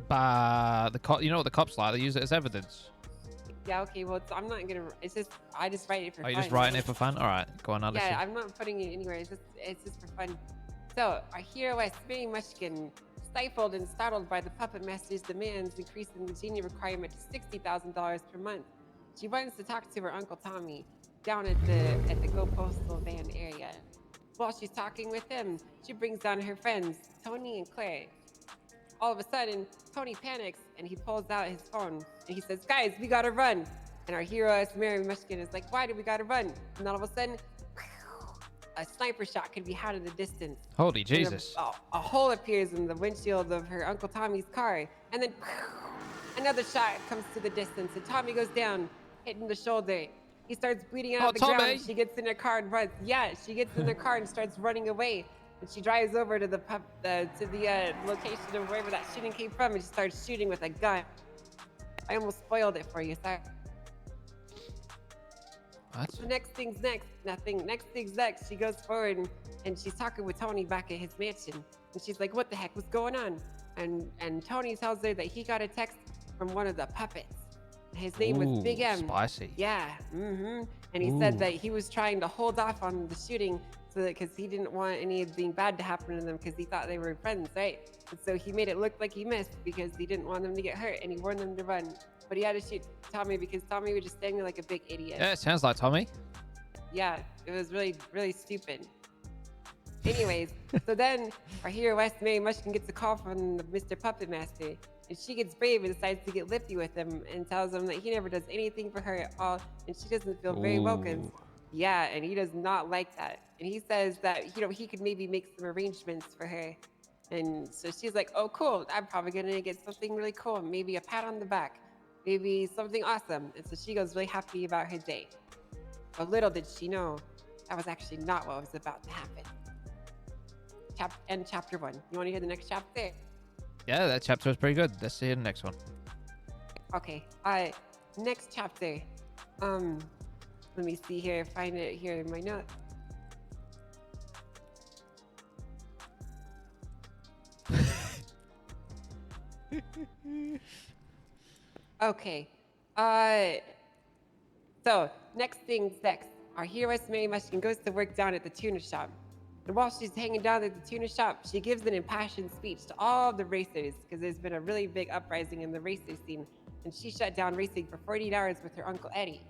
The cop, you know what the cops like? They use it as evidence. Yeah, okay, well, I'm not gonna, it's just, I just write it for fun. Are you just writing it for fun? All right, go on, I'll listen. Yeah, I'm not putting it anywhere, it's just for fun. So, our hero is very Mushkin, stifled and startled by the puppet master's demands, increasing the genie requirement to $60,000 per month. She wants to talk to her Uncle Tommy down at the Go Postal van area. While she's talking with him, she brings down her friends, Tony and Claire. All of a sudden, Tony panics and he pulls out his phone and he says, "Guys, we gotta run." And our hero, Mary Mushkin, is like, "Why do we gotta run?" And all of a sudden, a sniper shot can be had in the distance. Holy Jesus. A hole appears in the windshield of her Uncle Tommy's car. And then another shot comes to the distance and Tommy goes down, hit in the shoulder. He starts bleeding out of the ground. She gets in her car and runs. Yeah, she gets in her car and starts running away. And she drives over to the location of wherever that shooting came from, and she starts shooting with a gun. I almost spoiled it for you, sorry. What? So next thing's next. Nothing. Next thing's next. She goes forward and she's talking with Tony back at his mansion. And she's like, "What the heck was going on?" And Tony tells her that he got a text from one of the puppets. His name was Big M. Spicy. Yeah. And he said that he was trying to hold off on the shooting so that because he didn't want anything bad to happen to them because he thought they were friends, right? And so he made it look like he missed because he didn't want them to get hurt and he warned them to run. But he had to shoot Tommy because Tommy was just standing there like a big idiot. Yeah, it sounds like Tommy. Yeah, it was really, really stupid. Anyways, so then our hero Mary Mushkin gets a call from Mr. Puppet Master. And she gets brave and decides to get lifty with him and tells him that he never does anything for her at all. And she doesn't feel very welcome. Yeah, and he does not like that. And he says that, he could maybe make some arrangements for her. And so she's like, "Oh, cool. I'm probably going to get something really cool. Maybe a pat on the back. Maybe something awesome." And so she goes really happy about her day. But little did she know, that was actually not what was about to happen. End chapter 1. You want to hear the next chapter? Yeah, that chapter was pretty good. Let's see the next one. Okay. Next chapter. Let me see here. Find it here in my notes. Okay. So next thing's next. Our hero Mary Mushkin goes to work down at the tuna shop. And while she's hanging down at the tuna shop, she gives an impassioned speech to all the racers because there's been a really big uprising in the racer scene. And she shut down racing for 48 hours with her Uncle Eddie.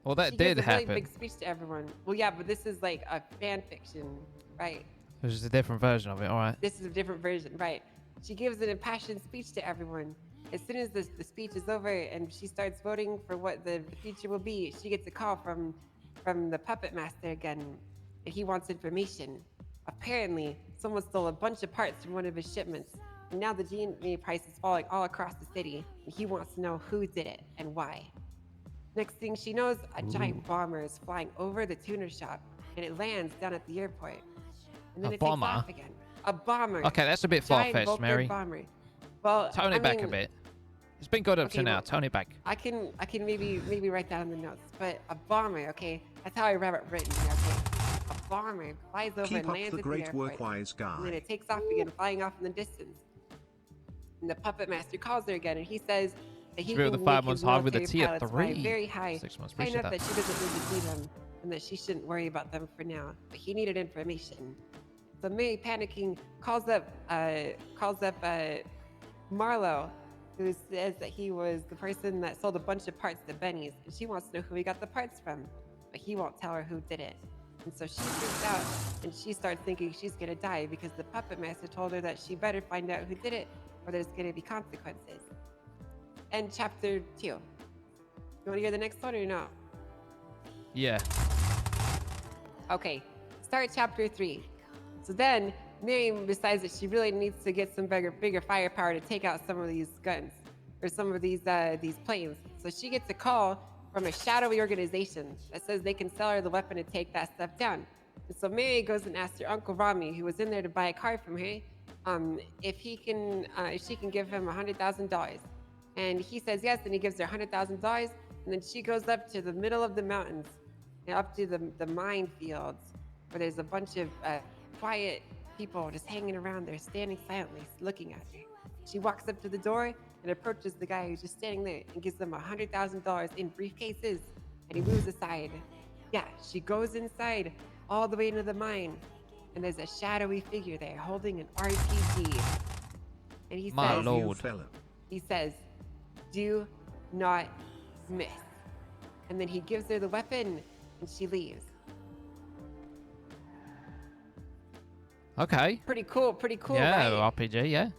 Well, that did happen. She gives a really big speech to everyone. Well, yeah, but this is like a fan fiction, right? This is a different version of it, all right. This is a different version, right? She gives an impassioned speech to everyone. As soon as the speech is over and she starts voting for what the future will be, she gets a call from the Puppet Master again. And he wants information. Apparently, someone stole a bunch of parts from one of his shipments. And now the genie price is falling all across the city. And he wants to know who did it and why. Next thing she knows, a giant bomber is flying over the tuner shop. And it lands down at the airport. And then it takes off again. A bomber. Okay, that's a bit far-fetched, Mary. Bomber. Well, tone it back a bit. It's been good up to now. Tone it back. I can maybe write down the notes. But a bomber, okay? That's how I have it written here, okay? A bomber flies over and lands at the airport. Work, wise guy. And then it takes off again, flying off in the distance. And the Puppet Master calls her again, and he says that he can the make 5 his months hard with a military T pilots at 3. fly very high. 6 months. High enough that she doesn't really see them, and that she shouldn't worry about them for now. But he needed information. So Mary, panicking, calls up Marlowe, who says that he was the person that sold a bunch of parts to Benny's, and she wants to know who he got the parts from, but he won't tell her who did it. And so she freaks out, and she starts thinking she's gonna die because the Puppet Master told her that she better find out who did it, or there's gonna be consequences. And chapter 2. You wanna hear the next one or no? Yeah. Okay, start chapter 3. So then, Miriam decides that she really needs to get some bigger firepower to take out some of these guns or some of these planes. So she gets a call from a shadowy organization that says they can sell her the weapon to take that stuff down. And so Mary goes and asks her Uncle Rami, who was in there to buy a car from her, if she can give him $100,000. And he says yes, and he gives her $100,000. And then she goes up to the middle of the mountains and up to the mine fields where there's a bunch of quiet people just hanging around there, standing silently, looking at her. She walks up to the door and approaches the guy who's just standing there and gives them $100,000 in briefcases. And he moves aside. Yeah, she goes inside all the way into the mine. And there's a shadowy figure there holding an RPG. And he My says, lord. He says, do not miss. And then he gives her the weapon and she leaves. Okay. Pretty cool, Yeah, right? RPG, yeah.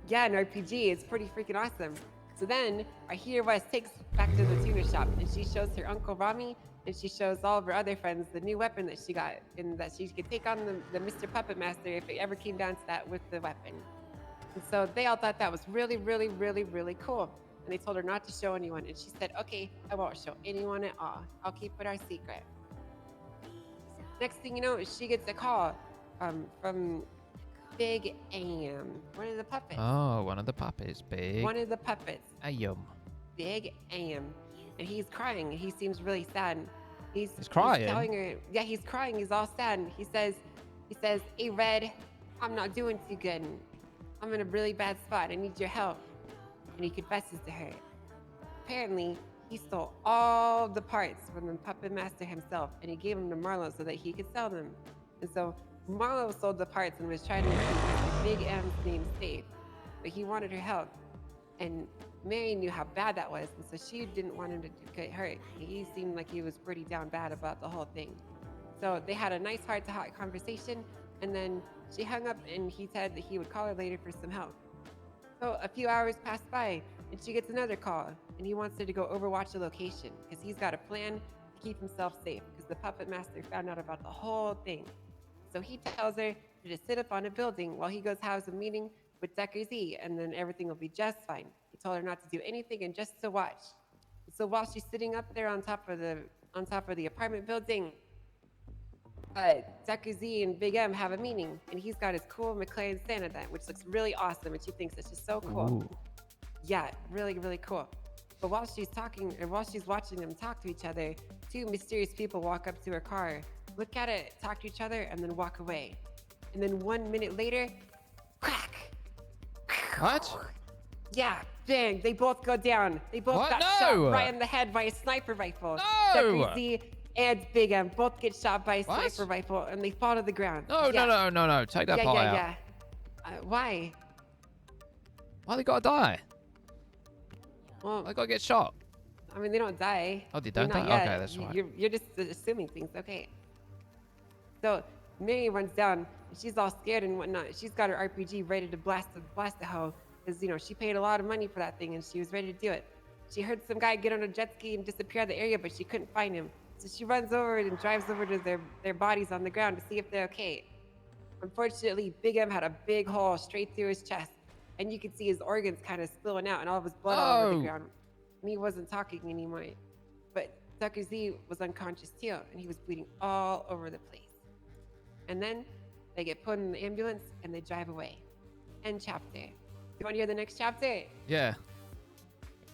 Yeah, an RPG. It's pretty freaking awesome. So then our hero West takes back to the tuner shop and she shows her Uncle Rami and she shows all of her other friends the new weapon that she got and that she could take on the Mr. Puppet Master if it ever came down to that with the weapon. And so they all thought that was really, really, really, really cool. And they told her not to show anyone. And she said, okay, I won't show anyone at all. I'll keep it our secret. Next thing you know, she gets a call from Big Am, one of the puppets. Oh, one of the puppets. Big. One of the puppets. Ayum. Big Am. And he's crying. He seems really sad. He's crying? He's telling her, yeah, he's crying. He's all sad. He says, hey, Red, I'm not doing too good. I'm in a really bad spot. I need your help. And he confesses to her. Apparently, he stole all the parts from the puppet master himself, and he gave them to Marlo so that he could sell them. And so Marlo sold the parts and was trying to keep Big M's name safe, but he wanted her help. And Mary knew how bad that was, and so she didn't want him to get hurt. He seemed like he was pretty down bad about the whole thing. So they had a nice heart-to-heart conversation, and then she hung up, and he said that he would call her later for some help. So a few hours passed by, and she gets another call, and he wants her to go overwatch the location because he's got a plan to keep himself safe because the puppet master found out about the whole thing. So he tells her to just sit up on a building while he goes have a meeting with Decker Z, and then everything will be just fine. He told her not to do anything and just to watch. So while she's sitting up there on top of the apartment building, Decker Z and Big M have a meeting, and he's got his cool McLaren Santa that, which looks really awesome, and she thinks it's just so cool. Ooh. Yeah, really, really cool. But while she's watching them talk to each other, two mysterious people walk up to her car, look at it, talk to each other, and then walk away. And then 1 minute later, crack! What? Yeah, bang, they both go down. They both got shot right in the head by a sniper rifle. No! Decker Z and Big M both get shot by a sniper rifle, and they fall to the ground. No. Take that part out. Yeah. Why? Why they gotta die? Well, They gotta get shot. I mean, they don't die. Oh, they don't Not die? yet. Okay, that's right. You're just assuming things. Okay. So Mary runs down. She's all scared and whatnot. She's got her RPG ready to blast the hoe because she paid a lot of money for that thing and she was ready to do it. She heard some guy get on a jet ski and disappear out of the area, but she couldn't find him. So she runs over and drives over to their bodies on the ground to see if they're okay. Unfortunately, Big M had a big hole straight through his chest, and you could see his organs kind of spilling out and all of his blood all over the ground. And he wasn't talking anymore. But Decker Z was unconscious too, and he was bleeding all over the place. And then they get put in the ambulance and they drive away. End chapter. You want to hear the next chapter? Yeah.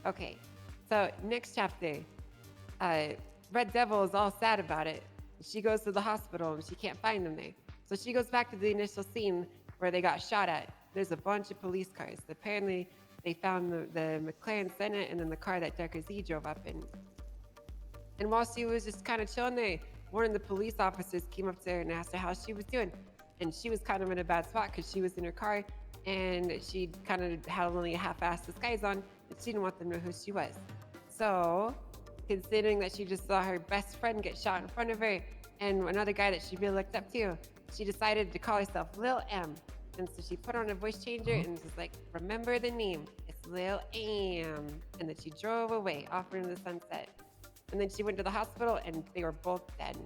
Okay. So next chapter, Red Devil is all sad about it. She goes to the hospital and she can't find them there. So she goes back to the initial scene where they got shot at. There's a bunch of police cars. Apparently, they found the McLaren Senate and then the car that Decker Z drove up in. And while she was just kind of chilling there, one of the police officers came up to her and asked her how she was doing. And she was kind of in a bad spot because she was in her car and she kind of had only a half-assed disguise on, and she didn't want them to know who she was. So, considering that she just saw her best friend get shot in front of her and another guy that she really looked up to, she decided to call herself Lil M. And so she put on a voice changer and was like, remember the name, it's Lil M. And then she drove away, off into the sunset. And then she went to the hospital and they were both dead.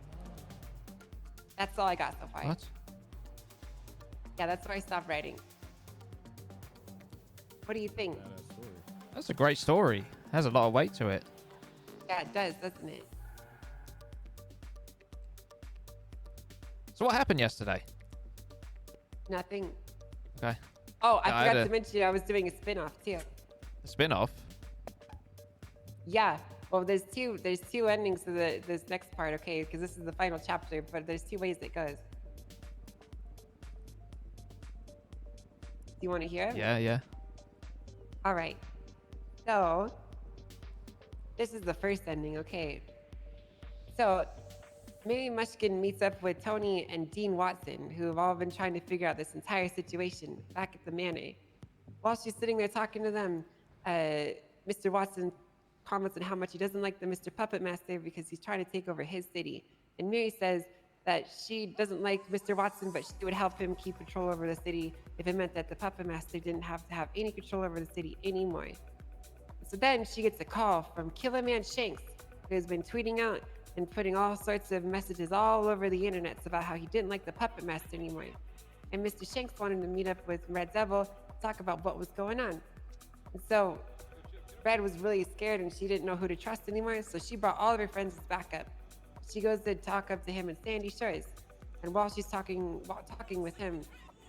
That's all I got so far. What? Yeah, that's where I stopped writing. What do you think? That's a great story. Has a lot of weight to it. Yeah, it does, doesn't it? So what happened yesterday? Nothing. Okay. Oh, I Yeah, forgot to mention I was doing a spin-off too. A spin-off? Yeah. Well, there's two endings to this next part, okay? Because this is the final chapter, but there's two ways it goes. you want to hear it? Yeah, yeah. All right. So this is the first ending, okay? So Mary Mushkin meets up with Tony and Dean Watson, who have all been trying to figure out this entire situation back at the manor. While she's sitting there talking to them, Mr. Watson comments on how much he doesn't like the Mr. Puppet Master because he's trying to take over his city. And Mary says that she doesn't like Mr. Watson, but she would help him keep control over the city if it meant that the Puppet Master didn't have to have any control over the city anymore. So then she gets a call from Killer Man Shanks, who has been tweeting out and putting all sorts of messages all over the internet about how he didn't like the Puppet Master anymore. And Mr. Shanks wanted to meet up with Red Devil to talk about what was going on. And so Red was really scared and she didn't know who to trust anymore, so she brought all of her friends as backup. She goes to talk up to him in Sandy Shores. And while she's talking with him,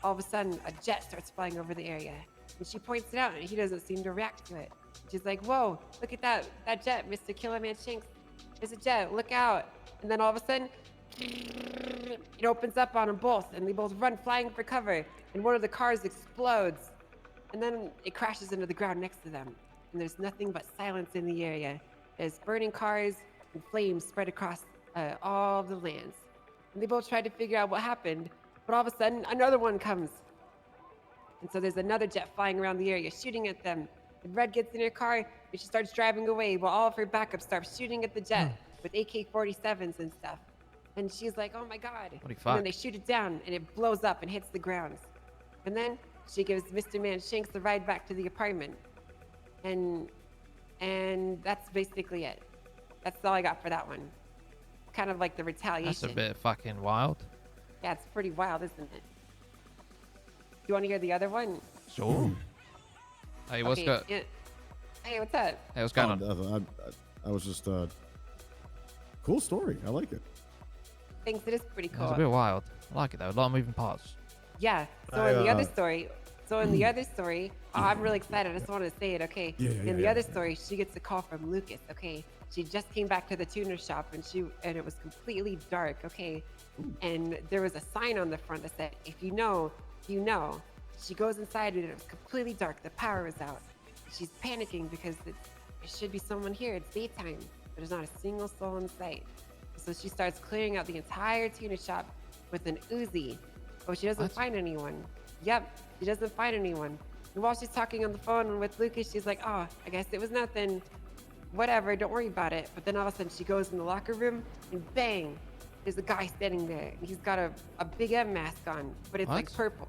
all of a sudden a jet starts flying over the area. And she points it out and he doesn't seem to react to it. She's like, whoa, look at that jet, Mr. Killerman Shanks. There's a jet, look out. And then all of a sudden, it opens up on them both and they both run flying for cover. And one of the cars explodes. And then it crashes into the ground next to them. And there's nothing but silence in the area. There's burning cars and flames spread across all of the lands. And they both tried to figure out what happened, but all of a sudden, another one comes. And so there's another jet flying around the area, shooting at them. And Red gets in her car, and she starts driving away, while all of her backups start shooting at the jet with AK-47s and stuff. And she's like, oh my God. Holy fuck. And then they shoot it down, and it blows up and hits the ground. And then she gives Mr. Man Shanks the ride back to the apartment. And that's basically it. That's all I got for that one. Kind of like the retaliation. That's a bit fucking wild. Yeah, it's pretty wild, isn't it? Do you want to hear the other one? Sure. Hey, what's good? Yeah. Hey, what's up? Hey, what's going on? I was just cool story. I like it. Thanks, it is pretty cool. It's a bit wild. I like it though. A lot of moving parts. Yeah. So in the other story, I'm really excited. I just wanted to say it, okay? In the other story, she gets a call from Lucas, okay? She just came back to the tuner shop and it was completely dark, okay? And there was a sign on the front that said, if you know, you know. She goes inside and it was completely dark. The power was out. She's panicking because there should be someone here. It's daytime, but there's not a single soul in sight. So she starts clearing out the entire tuner shop with an Uzi, but she doesn't find anyone. Yep, she doesn't find anyone. And while she's talking on the phone with Lucas, she's like, oh, I guess it was nothing. Whatever, don't worry about it. But then all of a sudden she goes in the locker room and bang, there's a guy standing there. And he's got a Big M mask on, but it's like purple.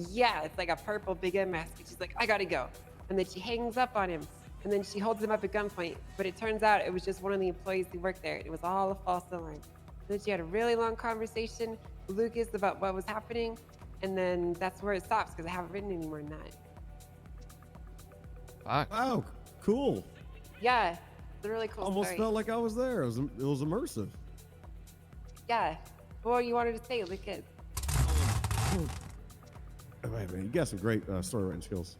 Yeah, it's like a purple Big M mask. And she's like, I gotta go. And then she hangs up on him. And then she holds him up at gunpoint. But it turns out it was just one of the employees who worked there. It was all a false alarm. Then she had a really long conversation with Lucas about what was happening. And then that's where it stops because I haven't written any more than that. Fuck. Wow, cool. Yeah, it's a really cool Almost story. felt like I was there. It was immersive. Yeah. What you wanted to say, Lucas? Wait, man, you got some great story writing skills.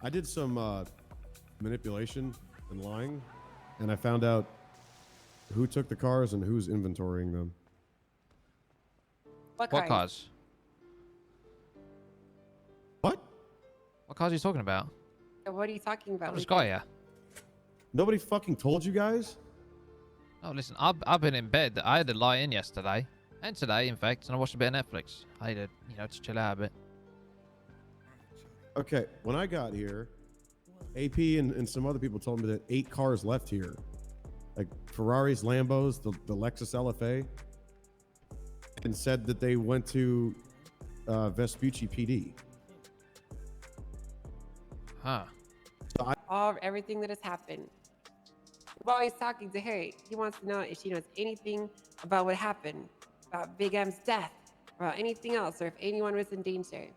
I did some manipulation and lying, and I found out who took the cars and who's inventorying them. What cars? What? What cars are you talking about? What are you talking about? I just got here. Nobody fucking told you guys? Oh, listen, I've been in bed. I had to lie in yesterday. And today, in fact, and I watched a bit of Netflix. I had to, to chill out a bit. Okay, when I got here, AP and some other people told me that 8 cars left here. Like Ferraris, Lambos, the Lexus LFA. And said that they went to Vespucci PD. Huh. So everything that has happened. While he's talking to her, he wants to know if she knows anything about what happened, about Big M's death, or about anything else, or if anyone was in danger.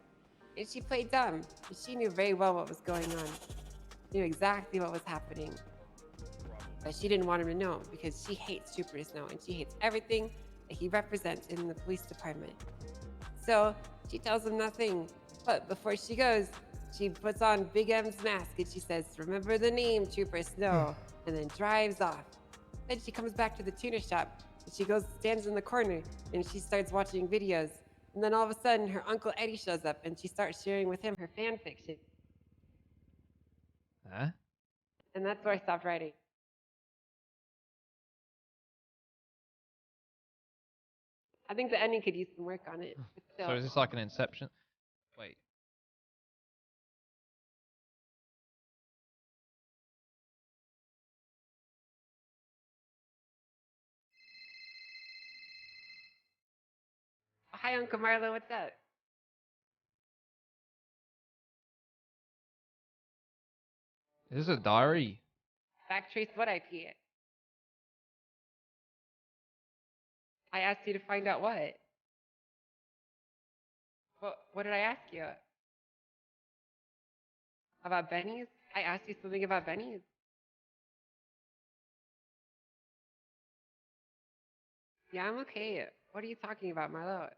And she played dumb. She knew very well what was going on. She knew exactly what was happening. But she didn't want him to know because she hates Trooper Snow and she hates everything that he represents in the police department. So she tells him nothing. But before she goes, she puts on Big M's mask and she says, remember the name, Trooper Snow, and then drives off. Then she comes back to the tuner shop and she stands in the corner and she starts watching videos. And then all of a sudden, her Uncle Eddie shows up and she starts sharing with him her fan fiction. Huh? And that's where I stopped writing. I think the ending could use some work on it. But So still. is this like an Inception? Wait. Hi, Uncle Marlo, what's up? Is this a diary? Backtrace what IP? I asked you to find out what? What did I ask you? About Benny's? I asked you something about Benny's. Yeah, I'm okay. What are you talking about, Marlo?